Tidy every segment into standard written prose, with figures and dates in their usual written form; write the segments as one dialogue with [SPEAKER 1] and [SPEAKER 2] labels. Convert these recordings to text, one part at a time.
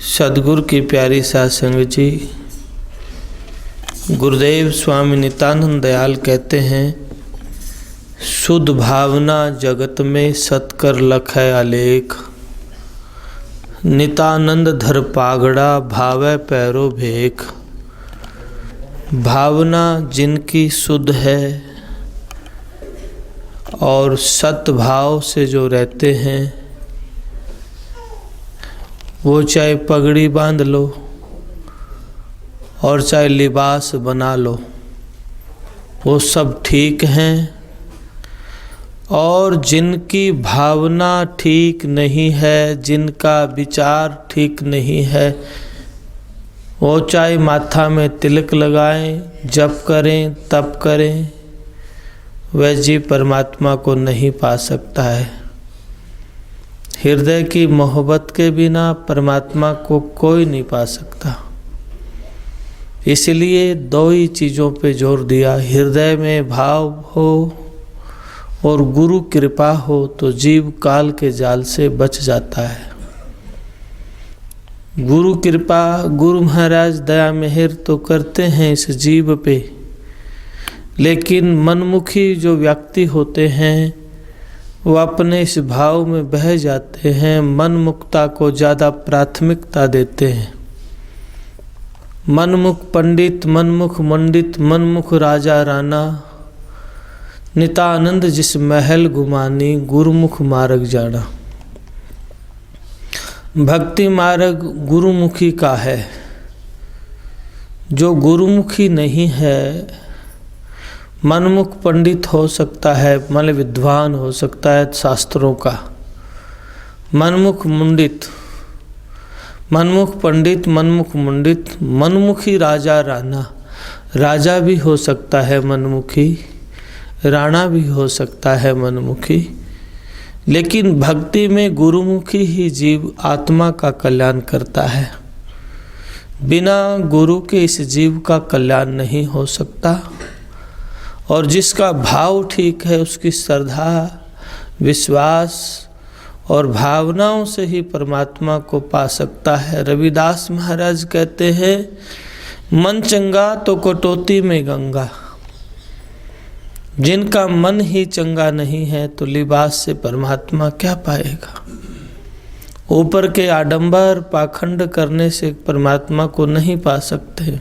[SPEAKER 1] सदगुरु की प्यारी साध संगत जी, गुरुदेव स्वामी नित्यानंद दयाल कहते हैं, शुद्ध भावना जगत में सत्कर लखै आलेख। नित्यानंद धर पागड़ा भावै पैरो भेख। भावना जिनकी शुद्ध है और सत्भाव से जो रहते हैं, वो चाहे पगड़ी बांध लो और चाहे लिबास बना लो, वो सब ठीक हैं। और जिनकी भावना ठीक नहीं है, जिनका विचार ठीक नहीं है, वो चाहे माथा में तिलक लगाएं, जप करें, तप करें, वह जीव परमात्मा को नहीं पा सकता है। हृदय की मोहब्बत के बिना परमात्मा को कोई नहीं पा सकता। इसलिए दो ही चीज़ों पे जोर दिया, हृदय में भाव हो और गुरु कृपा हो तो जीव काल के जाल से बच जाता है। गुरु कृपा, गुरु महाराज दया मेहर तो करते हैं इस जीव पे, लेकिन मनमुखी जो व्यक्ति होते हैं वो अपने इस भाव में बह जाते हैं, मनमुखता को ज़्यादा प्राथमिकता देते हैं। मनमुख पंडित, मनमुख मंडित, मनमुख राजा राना, नित्यानंद जिस महल गुमानी, गुरुमुख मार्ग जाना। भक्ति मार्ग गुरुमुखी का है। जो गुरुमुखी नहीं है, मनमुख पंडित हो सकता है, मतलब विद्वान हो सकता है शास्त्रों का, मनमुख मुंडित, मनमुख पंडित, मनमुख मुंडित, मनमुखी राजा राणा, राजा भी हो सकता है मनमुखी, राणा भी हो सकता है मनमुखी। लेकिन भक्ति में गुरुमुखी ही जीव आत्मा का कल्याण करता है। बिना गुरु के इस जीव का कल्याण नहीं हो सकता। और जिसका भाव ठीक है, उसकी श्रद्धा, विश्वास और भावनाओं से ही परमात्मा को पा सकता है। रविदास महाराज कहते हैं, मन चंगा तो कटौती में गंगा। जिनका मन ही चंगा नहीं है तो लिबास से परमात्मा क्या पाएगा। ऊपर के आडंबर पाखंड करने से परमात्मा को नहीं पा सकते।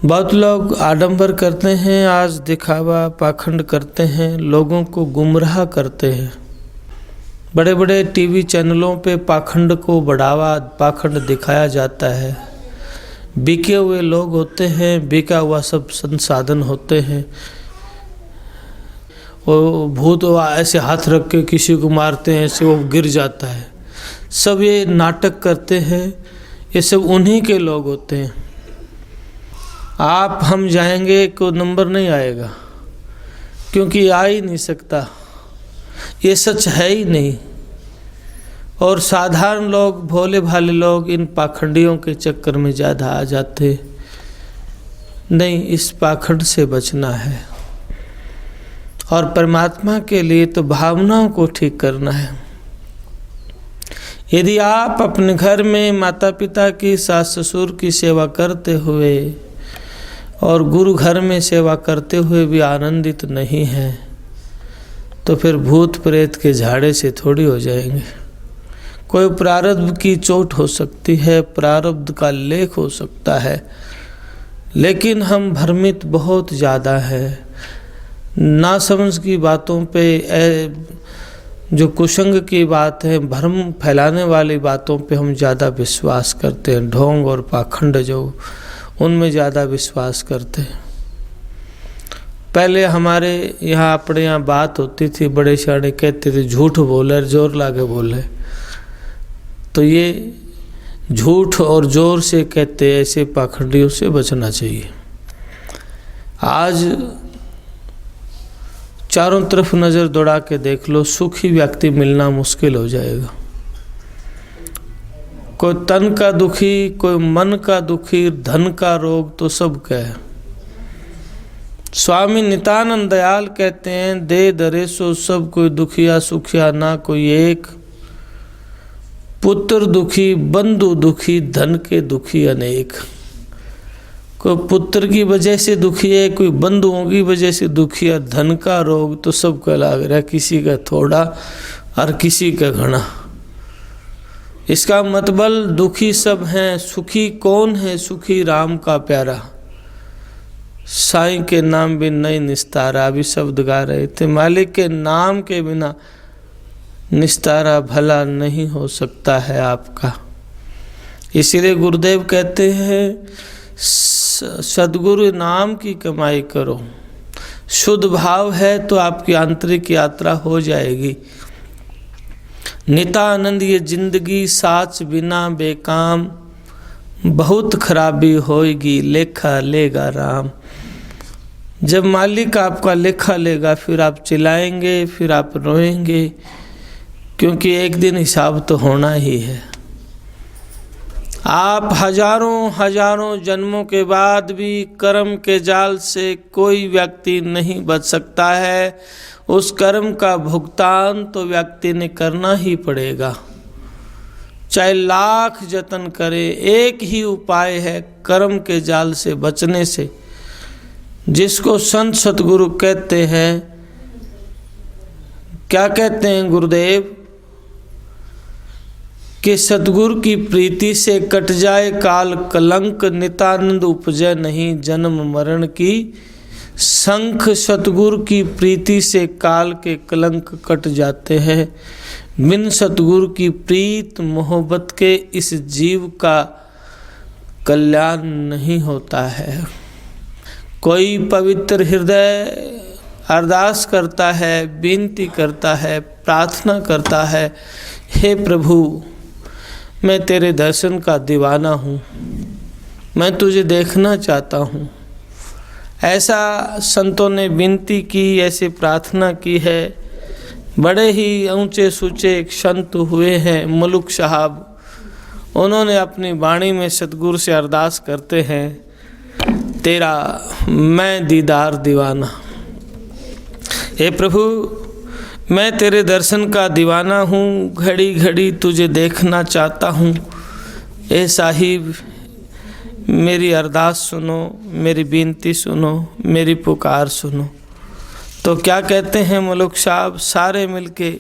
[SPEAKER 1] बहुत लोग आडंबर करते हैं, आज दिखावा पाखंड करते हैं, लोगों को गुमराह करते हैं। बड़े बड़े टीवी चैनलों पे पाखंड को बढ़ावा, पाखंड दिखाया जाता है। बिके हुए लोग होते हैं, बिका हुआ सब संसाधन होते हैं। वो भूत ऐसे हाथ रख के किसी को मारते हैं, ऐसे वो गिर जाता है। सब ये नाटक करते हैं, ये सब उन्हीं के लोग होते हैं। आप हम जाएंगे को नंबर नहीं आएगा, क्योंकि आ ही नहीं सकता, ये सच है ही नहीं। और साधारण लोग, भोले भाले लोग इन पाखंडियों के चक्कर में ज़्यादा आ जाते नहीं। इस पाखंड से बचना है और परमात्मा के लिए तो भावनाओं को ठीक करना है। यदि आप अपने घर में माता पिता की, सास ससुर की सेवा करते हुए और गुरु घर में सेवा करते हुए भी आनंदित नहीं हैं, तो फिर भूत प्रेत के झाड़े से थोड़ी हो जाएंगे। कोई प्रारब्ध की चोट हो सकती है, प्रारब्ध का लेख हो सकता है, लेकिन हम भ्रमित बहुत ज़्यादा है। नासमझ की बातों पे, जो कुसंग की बात है, भ्रम फैलाने वाली बातों पे हम ज़्यादा विश्वास करते हैं। ढोंग और पाखंड जो, उनमें ज़्यादा विश्वास करते हैं। पहले हमारे यहाँ, अपने यहाँ बात होती थी, बड़े शाणे कहते थे, झूठ बोले जोर लागे बोले। तो ये झूठ और जोर से कहते, ऐसे पाखंडियों से बचना चाहिए। आज चारों तरफ नज़र दौड़ा के देख लो, सुखी व्यक्ति मिलना मुश्किल हो जाएगा। कोई तन का दुखी, कोई मन का दुखी, धन का रोग तो सब का है। स्वामी नित्यानंद दयाल कहते हैं, दे दरे सो सब कोई दुखिया सुखिया ना कोई एक। पुत्र दुखी, बंधु दुखी, धन के दुखी अनेक। कोई पुत्र की वजह से दुखी है, कोई बंधुओं की वजह से दुखी है, धन का रोग तो सबका लग रहा है, किसी का थोड़ा और किसी का घना। इसका मतलब दुखी सब हैं, सुखी कौन है? सुखी राम का प्यारा। साईं के नाम बिन नहीं निस्तारा, अभी शब्द गा रहे थे। मालिक के नाम के बिना निस्तारा भला नहीं हो सकता है आपका। इसीलिए गुरुदेव कहते हैं सद्गुरु नाम की कमाई करो। शुद्ध भाव है तो आपकी आंतरिक यात्रा हो जाएगी। नितानंद ये जिंदगी साच बिना बेकाम, बहुत खराबी होएगी लेखा लेगा राम। जब मालिक आपका लेखा लेगा फिर आप चिल्लाएंगे, फिर आप रोएंगे, क्योंकि एक दिन हिसाब तो होना ही है। आप हजारों हजारों जन्मों के बाद भी कर्म के जाल से कोई व्यक्ति नहीं बच सकता है। उस कर्म का भुगतान तो व्यक्ति ने करना ही पड़ेगा, चाहे लाख जतन करे। एक ही उपाय है कर्म के जाल से बचने से, जिसको संत सतगुरु कहते हैं। क्या कहते हैं गुरुदेव? कि सतगुरु की प्रीति से कट जाए काल कलंक, नितानंद उपजय नहीं जन्म मरण की संख। सतगुरु की प्रीति से काल के कलंक कट जाते हैं। बिन सतगुरु की प्रीत मोहब्बत के इस जीव का कल्याण नहीं होता है। कोई पवित्र हृदय अरदास करता है, विनती करता है, प्रार्थना करता है, हे प्रभु मैं तेरे दर्शन का दीवाना हूँ, मैं तुझे देखना चाहता हूँ। ऐसा संतों ने विनती की, ऐसे प्रार्थना की है। बड़े ही ऊंचे सूचे एक संत हुए हैं मलुक साहब, उन्होंने अपनी वाणी में सतगुरु से अरदास करते हैं, तेरा मैं दीदार दीवाना। हे प्रभु मैं तेरे दर्शन का दीवाना हूँ, घड़ी घड़ी तुझे देखना चाहता हूँ। ए साहिब मेरी अरदास सुनो, मेरी विनती सुनो, मेरी पुकार सुनो। तो क्या कहते हैं मलुक साहब? सारे मिलके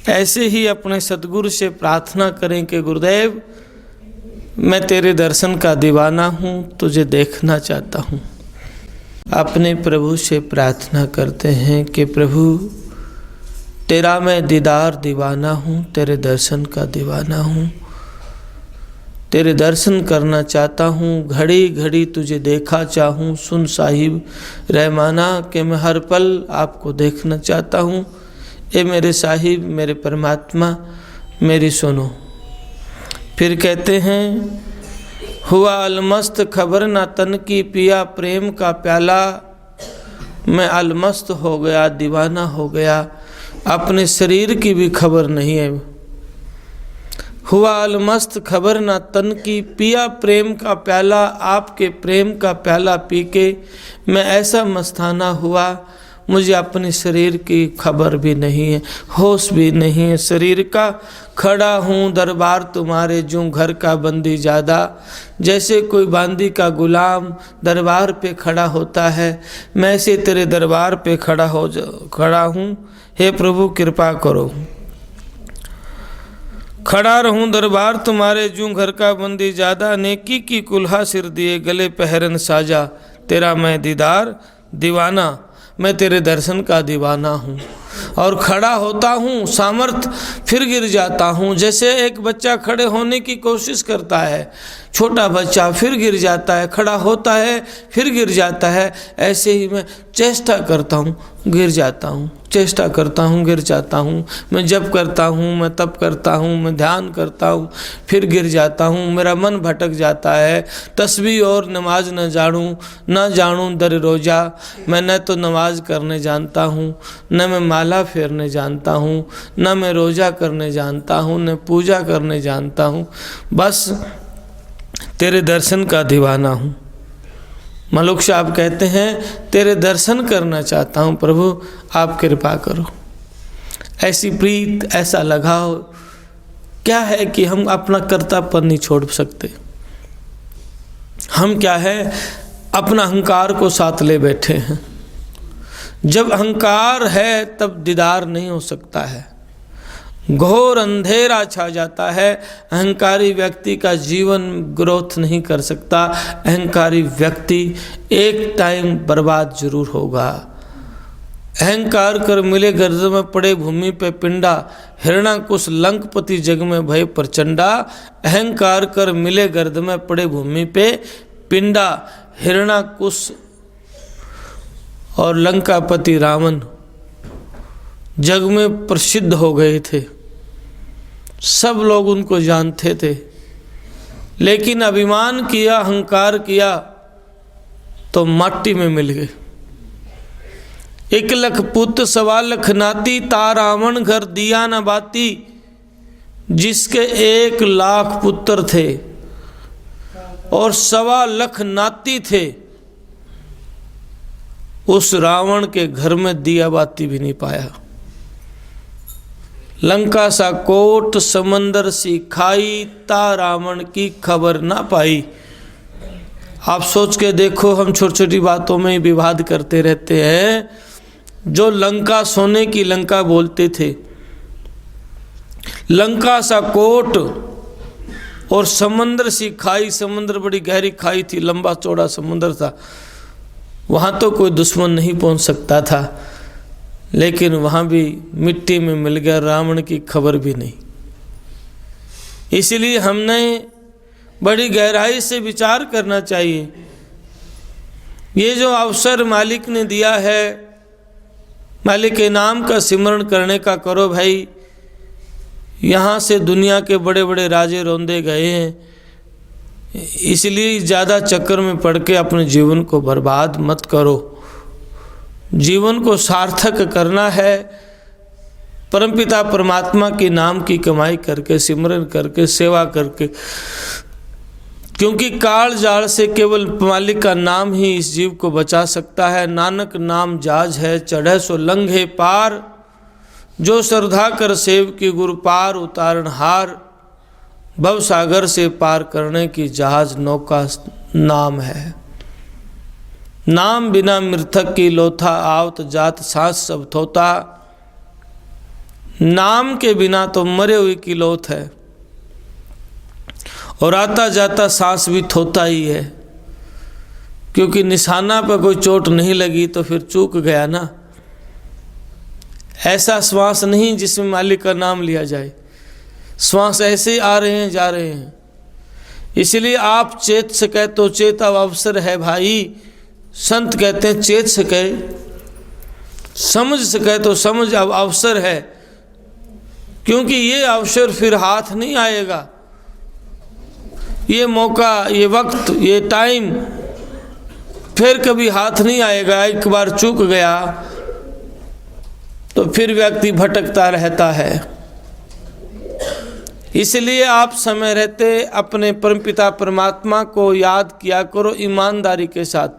[SPEAKER 1] ऐसे ही अपने सतगुरु से प्रार्थना करें कि गुरुदेव मैं तेरे दर्शन का दीवाना हूँ, तुझे देखना चाहता हूँ। अपने प्रभु से प्रार्थना करते हैं कि प्रभु तेरा मैं दीदार दीवाना हूँ, तेरे दर्शन का दीवाना हूँ, तेरे दर्शन करना चाहता हूँ, घड़ी घड़ी तुझे देखा चाहूँ। सुन साहिब रहमाना कि मैं हर पल आपको देखना चाहता हूँ। ए मेरे साहिब, मेरे परमात्मा, मेरी सुनो। फिर कहते हैं हुआ अलमस्त खबर ना तन की, पिया प्रेम का प्याला। मैं अलमस्त हो गया, दीवाना हो गया, अपने शरीर की भी खबर नहीं है। हुआ अलमस्त खबर ना तन की, पिया प्रेम का प्याला। आपके प्रेम का प्याला पी के मैं ऐसा मस्ताना हुआ, मुझे अपने शरीर की खबर भी नहीं है, होश भी नहीं है शरीर का। खड़ा हूँ दरबार तुम्हारे, जो घर का बंदी ज़्यादा। जैसे कोई बांदी का गुलाम दरबार पे खड़ा होता है, मैं ऐसे तेरे दरबार पे खड़ा हूँ। हे प्रभु कृपा करो। खड़ा रहूं दरबार तुम्हारे, जूं घर का बंदी ज़्यादा। नेकी की कुल्हा सिर दिए, गले पहरन साजा। तेरा मैं दीदार दीवाना, मैं तेरे दर्शन का दीवाना हूँ। और खड़ा होता हूँ सामर्थ, फिर गिर जाता हूँ। जैसे एक बच्चा खड़े होने की कोशिश करता है, छोटा बच्चा, फिर गिर जाता है, खड़ा होता है, फिर गिर जाता है। ऐसे ही मैं चेष्टा करता हूँ, गिर जाता हूँ, चेष्टा करता हूँ, गिर जाता हूँ। मैं जप करता हूँ, मैं तप करता हूँ, मैं ध्यान करता हूँ, फिर गिर जाता हूँ। मेरा मन भटक जाता है। तस्बीह और नमाज न जानूँ दर रोज़ा। मैं न तो नमाज करने जानता हूँ, न मैं माला फेरने जानता हूँ, न मैं रोज़ा करने जानता हूँ, न पूजा करने जानता हूँ। बस तेरे दर्शन का दीवाना हूँ। मलुक साहब कहते हैं तेरे दर्शन करना चाहता हूँ प्रभु, आप कृपा करो। ऐसी प्रीत, ऐसा लगाव क्या है कि हम अपना कर्तापन नहीं छोड़ सकते। हम क्या है, अपना अहंकार को साथ ले बैठे हैं। जब अहंकार है तब दीदार नहीं हो सकता है, घोर अंधेरा छा जाता है। अहंकारी व्यक्ति का जीवन ग्रोथ नहीं कर सकता। अहंकारी व्यक्ति एक टाइम बर्बाद जरूर होगा। अहंकार कर मिले गर्द में पड़े भूमि पे पिंडा, हिरणाकुश लंकपति जग में भय प्रचंडा। अहंकार कर मिले गर्द में पड़े भूमि पे पिंडा, हिरणाकुश और लंकापति रावण जग में प्रसिद्ध हो गए थे। सब लोग उनको जानते थे, लेकिन अभिमान किया, अहंकार किया तो माटी में मिल गए। 1 लाख पुत्र 1.25 लाख नाती, ता रावण घर दिया न बाती। जिसके 1 लाख पुत्र थे और 1.25 लाख नाती थे, उस रावण के घर में दिया बाती भी नहीं पाया। लंका सा कोट समंदर सी खाई, ता रावण की खबर ना पाई। आप सोच के देखो, हम छोटी छोटी बातों में विवाद करते रहते हैं। जो लंका सोने की लंका बोलते थे, लंका सा कोट और समंदर सी खाई, समंदर बड़ी गहरी खाई थी, लंबा चौड़ा समंदर था, वहाँ तो कोई दुश्मन नहीं पहुँच सकता था, लेकिन वहाँ भी मिट्टी में मिल गया, रावण की खबर भी नहीं। इसलिए हमने बड़ी गहराई से विचार करना चाहिए। ये जो अवसर मालिक ने दिया है, मालिक के नाम का सिमरण करने का करो भाई। यहाँ से दुनिया के बड़े बड़े राजे रौंदे गए हैं, इसलिए ज़्यादा चक्कर में पड़ के अपने जीवन को बर्बाद मत करो। जीवन को सार्थक करना है, परमपिता परमात्मा के नाम की कमाई करके, सिमरन करके, सेवा करके। क्योंकि काल जाल से केवल मालिक का नाम ही इस जीव को बचा सकता है। नानक नाम जाज है, चढ़े सो लंघे पार। जो श्रद्धा कर सेव की गुरु पार उतारण हार। भव सागर से पार करने की जहाज नौका नाम है। नाम बिना मृतक की लोथा, आवत जात सांस सब थोता। नाम के बिना तो मरे हुए की लोथ है, और आता जाता सांस भी थोता ही है। क्योंकि निशाना पर कोई चोट नहीं लगी तो फिर चूक गया ना। ऐसा श्वास नहीं जिसमें मालिक का नाम लिया जाए। श्वास ऐसे आ रहे हैं, जा रहे हैं। इसलिए आप चेत सके तो चेत, अब अवसर है भाई। संत कहते हैं चेत सके, समझ सके तो समझ, अब अवसर है। क्योंकि ये अवसर फिर हाथ नहीं आएगा। ये मौका, ये वक्त, ये टाइम फिर कभी हाथ नहीं आएगा। एक बार चूक गया तो फिर व्यक्ति भटकता रहता है। इसलिए आप समय रहते अपने परमपिता परमात्मा को याद किया करो ईमानदारी के साथ।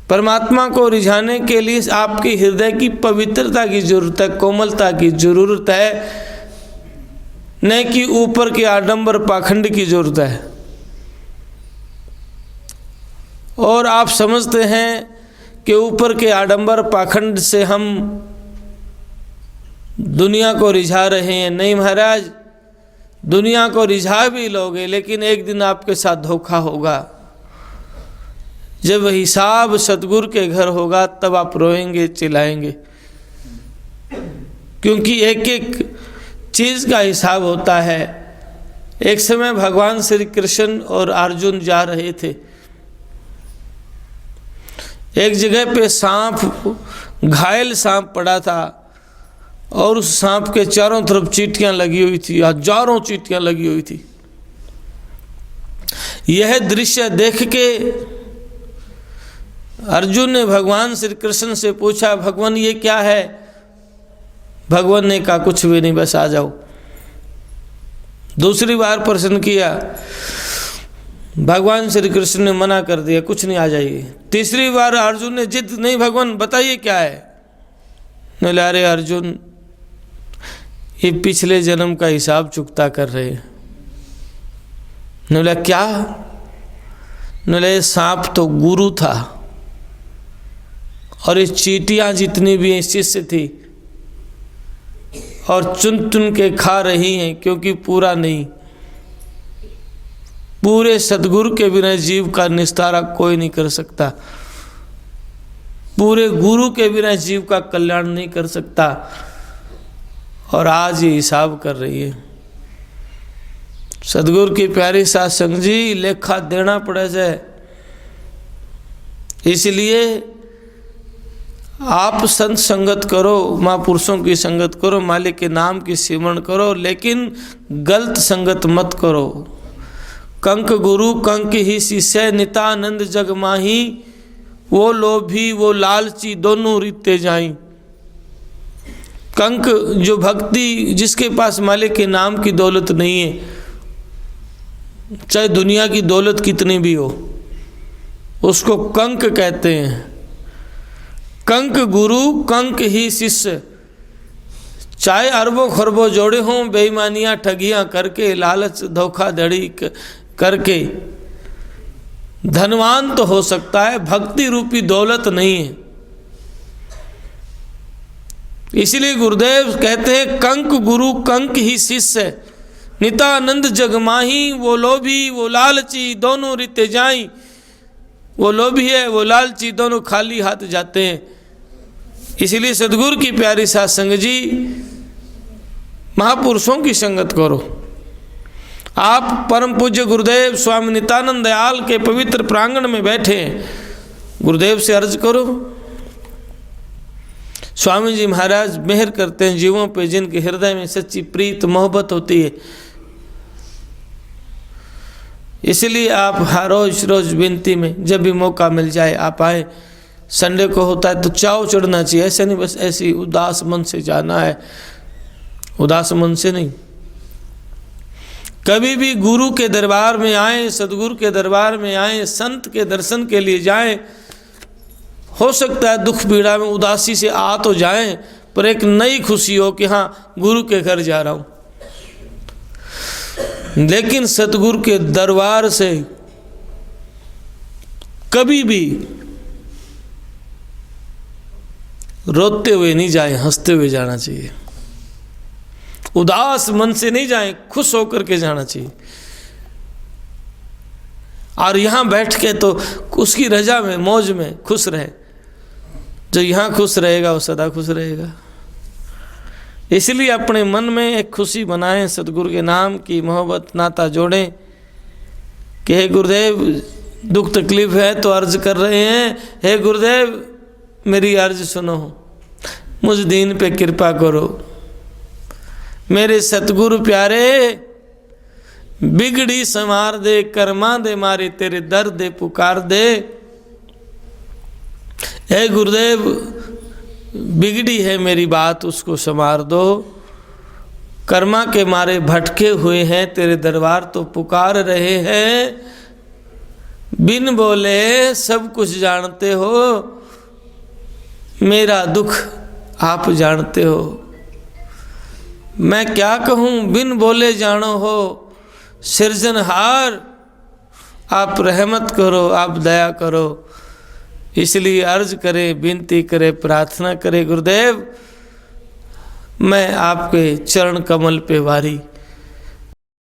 [SPEAKER 1] परमात्मा को रिझाने के लिए आपके हृदय की पवित्रता की जरूरत है, कोमलता की जरूरत है, न कि ऊपर के आडंबर पाखंड की जरूरत है। और आप समझते हैं कि ऊपर के आडंबर पाखंड से हम दुनिया को रिझा रहे हैं। नहीं महाराज, दुनिया को रिझा भी लोगे, लेकिन एक दिन आपके साथ धोखा होगा। जब हिसाब सतगुरु के घर होगा तब आप रोएंगे, चिल्लाएंगे। क्योंकि एक एक चीज़ का हिसाब होता है। एक समय भगवान श्री कृष्ण और अर्जुन जा रहे थे। एक जगह पे सांप, घायल सांप पड़ा था, और उस सांप के चारों तरफ चींटियां लगी हुई थी, हजारों चींटियां लगी हुई थी। यह दृश्य देख के अर्जुन ने भगवान श्री कृष्ण से पूछा, भगवान ये क्या है? भगवान ने कहा कुछ भी नहीं, बस आ जाओ। दूसरी बार प्रश्न किया, भगवान श्री कृष्ण ने मना कर दिया, कुछ नहीं, आ जाइए। तीसरी बार अर्जुन ने जिद, नहीं भगवान बताइए क्या है। बोले अरे अर्जुन, ये पिछले जन्म का हिसाब चुकता कर रहे हैं। ने बोला क्या? ने बोला सांप तो गुरु था और ये चींटियां जितनी भी शिष्य थी और चुन चुन के खा रही हैं, क्योंकि पूरा नहीं। पूरे सद्गुरु के बिना जीव का निस्तारा कोई नहीं कर सकता। पूरे गुरु के बिना जीव का कल्याण नहीं कर सकता। और आज ये हिसाब कर रही है। सदगुरु की प्यारी साध संगत जी, लेखा देना पड़े से। इसलिए आप संत संगत करो, महापुरुषों की संगत करो, मालिक के नाम की सिमरण करो, लेकिन गलत संगत मत करो। कंक गुरु कंक ही शिष्य, नितानंद जग माही, वो लोभी वो लालची दोनों रीते जाई। कंक जो भक्ति, जिसके पास मालिक के नाम की दौलत नहीं है, चाहे दुनिया की दौलत कितनी भी हो, उसको कंक कहते हैं। कंक गुरु कंक ही शिष्य। चाहे अरबों खरबों जोड़े हों, बेईमानियां ठगियां करके, लालच धोखाधड़ी करके धनवान तो हो सकता है, भक्ति रूपी दौलत नहीं है। इसलिए गुरुदेव कहते हैं कंक गुरु कंक ही शिष्य, नितानंद जग माही, वो लोभी वो लालची दोनों रीते जाई। वो लोभी है वो लालची दोनों खाली हाथ जाते हैं। इसलिए सदगुरु की प्यारी साध संगत जी, महापुरुषों की संगत करो। आप परम पूज्य गुरुदेव स्वामी नित्यानंद दयाल के पवित्र प्रांगण में बैठे हैं, गुरुदेव से अर्ज करो। स्वामी जी महाराज मेहर करते हैं जीवों पे जिनके हृदय में सच्ची प्रीत मोहब्बत होती है। इसलिए आप हर रोज विनती में जब भी मौका मिल जाए आप आए। संडे को होता है तो चाव चढ़ना चाहिए, ऐसे नहीं बस ऐसी उदास मन से जाना है, उदास मन से नहीं। कभी भी गुरु के दरबार में आए, सदगुरु के दरबार में आए, संत के दर्शन के लिए जाएं। हो सकता है दुख पीड़ा में उदासी से आ तो जाएं, पर एक नई खुशी हो कि हाँ गुरु के घर जा रहा हूँ। लेकिन सतगुरु के दरबार से कभी भी रोते हुए नहीं जाए, हंसते हुए जाना चाहिए। उदास मन से नहीं जाए, खुश होकर के जाना चाहिए। और यहाँ बैठ के तो उसकी रजा में मौज में खुश रहे। जो यहाँ खुश रहेगा वो सदा खुश रहेगा। इसलिए अपने मन में एक खुशी बनाएं, सतगुरु के नाम की मोहब्बत नाता जोड़ें कि हे गुरुदेव दुख तकलीफ है तो अर्ज कर रहे हैं, हे गुरुदेव मेरी अर्ज सुनो, मुझ दीन पे कृपा करो। मेरे सतगुरु प्यारे बिगड़ी संवार दे, कर्मा दे मारे तेरे दर दे पुकार दे। हे गुरुदेव बिगड़ी है मेरी बात उसको संवार दो, कर्मा के मारे भटके हुए हैं तेरे दरबार तो पुकार रहे हैं। बिन बोले सब कुछ जानते हो, मेरा दुख आप जानते हो। मैं क्या कहूँ बिन बोले जानो हो, सिरजनहार आप रहमत करो, आप दया करो। इसलिए अर्ज करे, विनती करे, प्रार्थना करे, गुरुदेव मैं आपके चरण कमल पे वारी